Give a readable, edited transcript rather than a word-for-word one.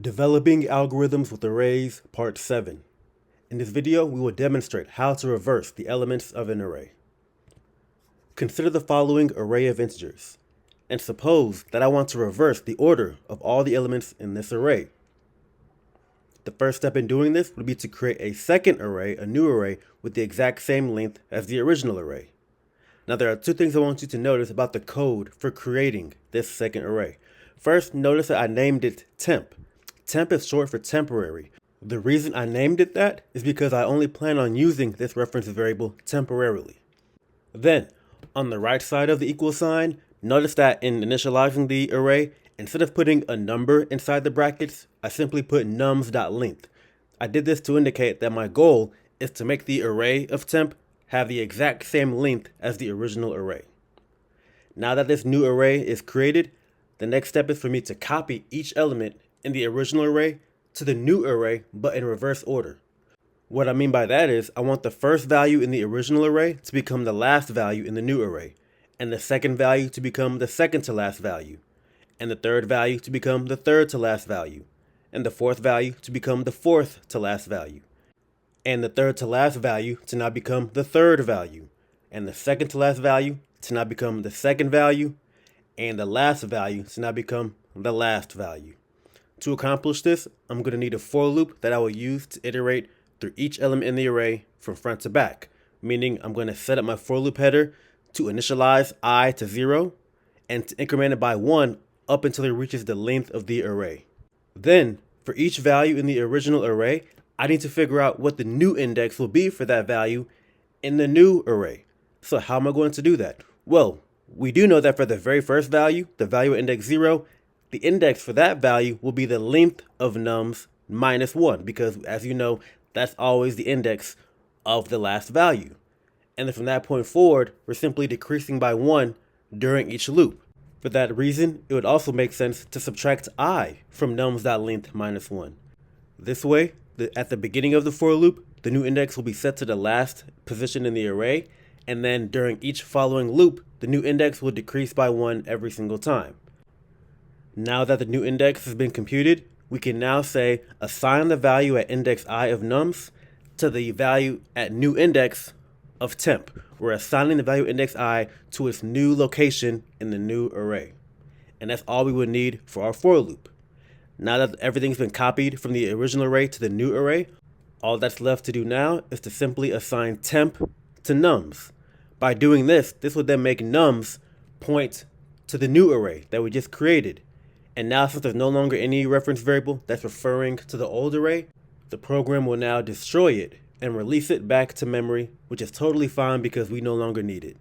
Developing Algorithms with Arrays, Part 7. In this video, we will demonstrate how to reverse the elements of an array. Consider the following array of integers, and suppose that I want to reverse the order of all the elements in this array. The first step in doing this would be to create a second array, a new array, with the exact same length as the original array. Now there are two things I want you to notice about the code for creating this second array. First, notice that I named it temp. Temp is short for temporary. The reason I named it that is because I only plan on using this reference variable temporarily. Then, on the right side of the equal sign, notice that in initializing the array, instead of putting a number inside the brackets, I simply put nums.length. I did this to indicate that my goal is to make the array of temp have the exact same length as the original array. Now that this new array is created, the next step is for me to copy each element in the original array to the new array, but in reverse order. What I mean by that is I want the first value in the original array to become the last value in the new array, and the second value to become the second to last value, and the third value to become the third to last value, and the fourth value to become the fourth to last value, and the third to last value to now become the third value, and the second to last value to now become the second value, and the last value to now become the last value. To accomplish this, I'm going to need a for loop that I will use to iterate through each element in the array from front to back, meaning I'm going to set up my for loop header to initialize I to 0 and to increment it by 1 up until it reaches the length of the array. Then, for each value in the original array, I need to figure out what the new index will be for that value in the new array. So how am I going to do that? Well, we do know that for the very first value, the value at index 0, the index for that value will be the length of nums minus 1, because as you know, that's always the index of the last value. And then from that point forward, we're simply decreasing by 1 during each loop. For that reason, it would also make sense to subtract I from nums.length minus 1. This way, at the beginning of the for loop, the new index will be set to the last position in the array, and then during each following loop, the new index will decrease by 1 every single time. Now that the new index has been computed, we can now say assign the value at index I of nums to the value at new index of temp. We're assigning the value index I to its new location in the new array. And that's all we would need for our for loop. Now that everything's been copied from the original array to the new array, all that's left to do now is to simply assign temp to nums. By doing this, this will then make nums point to the new array that we just created. And now since there's no longer any reference variable that's referring to the old array, the program will now destroy it and release it back to memory, which is totally fine because we no longer need it.